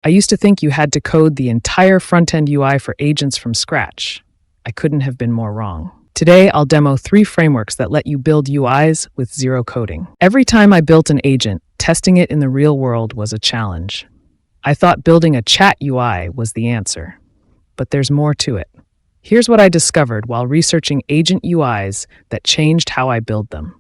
I used to think you had to code the entire front-end UI for agents from scratch. I couldn't have been more wrong. Today, I'll demo 3 frameworks that let you build UIs with zero coding. Every time I built an agent, testing it in the real world was a challenge. I thought building a chat UI was the answer, but there's more to it. Here's what I discovered while researching agent UIs that changed how I build them.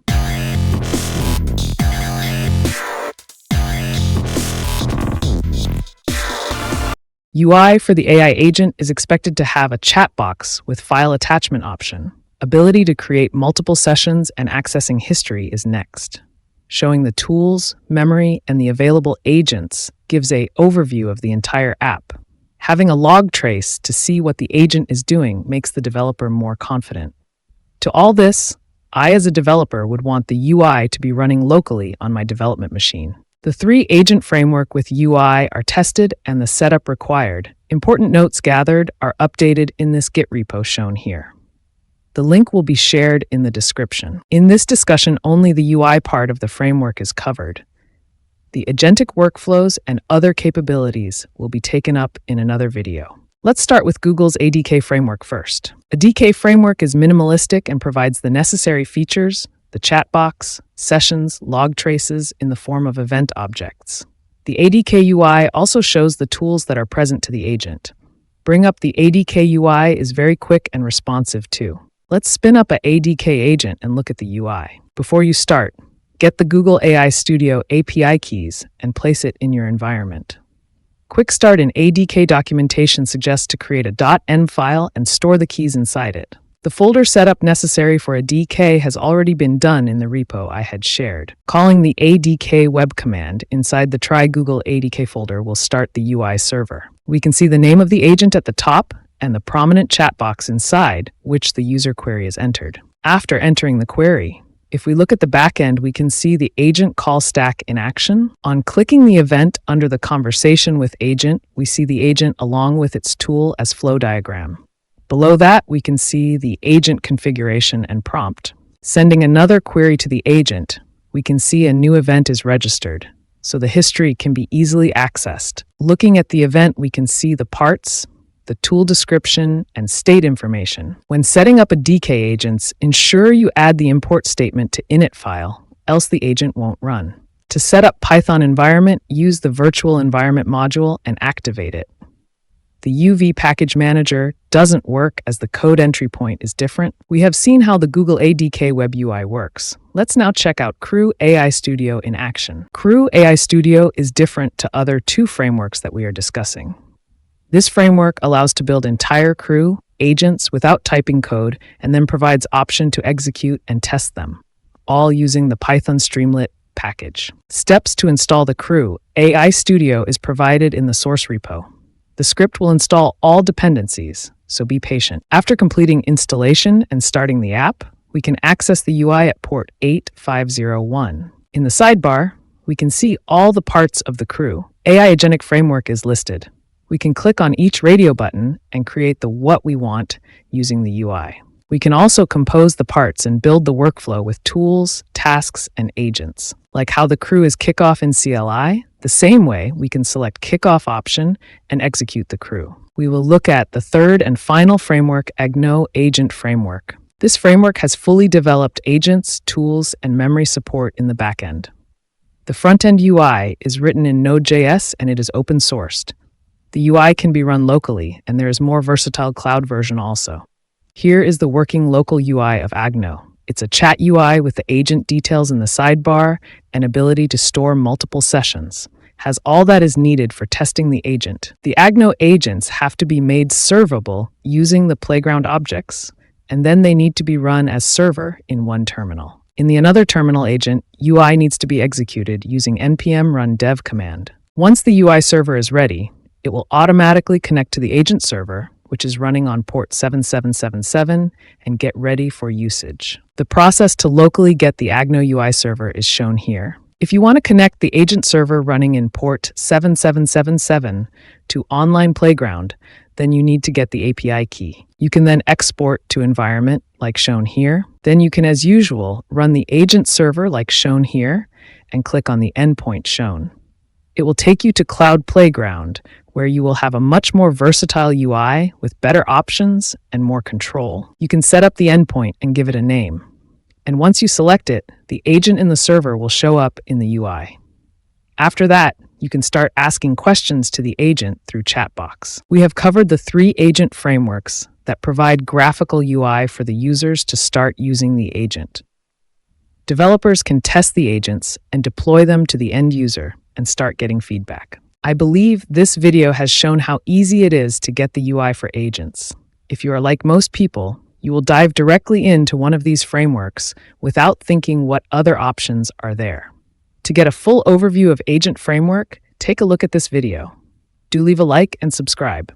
UI for the AI agent is expected to have a chat box with file attachment option. Ability to create multiple sessions and accessing history is next. Showing the tools, memory, and the available agents gives an overview of the entire app. Having a log trace to see what the agent is doing makes the developer more confident. To all this, I as a developer would want the UI to be running locally on my development machine. The 3 agent framework with UI are tested and the setup required. Important notes gathered are updated in this Git repo shown here. The link will be shared in the description. In this discussion, only the UI part of the framework is covered. The agentic workflows and other capabilities will be taken up in another video. Let's start with Google's ADK framework first. ADK framework is minimalistic and provides the necessary features, the chat box, sessions, log traces in the form of event objects. The ADK UI also shows the tools that are present to the agent. Bring up the ADK UI is very quick and responsive too. Let's spin up an ADK agent and look at the UI. Before you start, get the Google AI Studio API keys and place it in your environment. Quick Start in ADK documentation suggests to create a .env file and store the keys inside it. The folder setup necessary for a DK has already been done in the repo I had shared. Calling the ADK web command inside the Try Google ADK folder will start the UI server. We can see the name of the agent at the top and the prominent chat box inside which the user query is entered. After entering the query, if we look at the backend, we can see the agent call stack in action. On clicking the event under the conversation with agent, we see the agent along with its tool as flow diagram. Below that, we can see the agent configuration and prompt. Sending another query to the agent, we can see a new event is registered, so the history can be easily accessed. Looking at the event, we can see the parts, the tool description, and state information. When setting up a DK agents, ensure you add the import statement to init file, else the agent won't run. To set up Python environment, use the virtual environment module and activate it. The UV package manager doesn't work as the code entry point is different. We have seen how the Google ADK web UI works. Let's now check out CrewAI Studio in action. CrewAI Studio is different to other 2 frameworks that we are discussing. This framework allows to build entire Crew agents without typing code and then provides option to execute and test them, all using the Python Streamlit package. Steps to install the CrewAI Studio is provided in the source repo. The script will install all dependencies, so be patient. After completing installation and starting the app, we can access the UI at port 8501. In the sidebar, we can see all the parts of the CrewAI agentic framework is listed. We can click on each radio button and create the what we want using the UI. We can also compose the parts and build the workflow with tools, tasks, and agents. Like how the crew is kickoff in CLI, the same way we can select kickoff option and execute the crew. We will look at the 3rd and final framework, Agno Agent Framework. This framework has fully developed agents, tools, and memory support in the backend. The front-end UI is written in Node.js and it is open sourced. The UI can be run locally, and there is more versatile cloud version also. Here is the working local UI of Agno. It's a chat UI with the agent details in the sidebar and ability to store multiple sessions. Has all that is needed for testing the agent. The Agno agents have to be made servable using the playground objects, and then they need to be run as server in one terminal. In the another terminal agent, UI needs to be executed using npm run dev command. Once the UI server is ready, it will automatically connect to the agent server, which is running on port 7777, and get ready for usage. The process to locally get the Agno UI server is shown here. If you want to connect the agent server running in port 7777 to Online Playground, then you need to get the API key. You can then export to environment, like shown here. Then you can, as usual, run the agent server like shown here, and click on the endpoint shown. It will take you to Cloud Playground, where you will have a much more versatile UI with better options and more control. You can set up the endpoint and give it a name. And once you select it, the agent in the server will show up in the UI. After that, you can start asking questions to the agent through Chatbox. We have covered the 3 agent frameworks that provide graphical UI for the users to start using the agent. Developers can test the agents and deploy them to the end user and start getting feedback. I believe this video has shown how easy it is to get the UI for agents. If you are like most people, you will dive directly into one of these frameworks without thinking what other options are there. To get a full overview of Agent Framework, take a look at this video. Do leave a like and subscribe.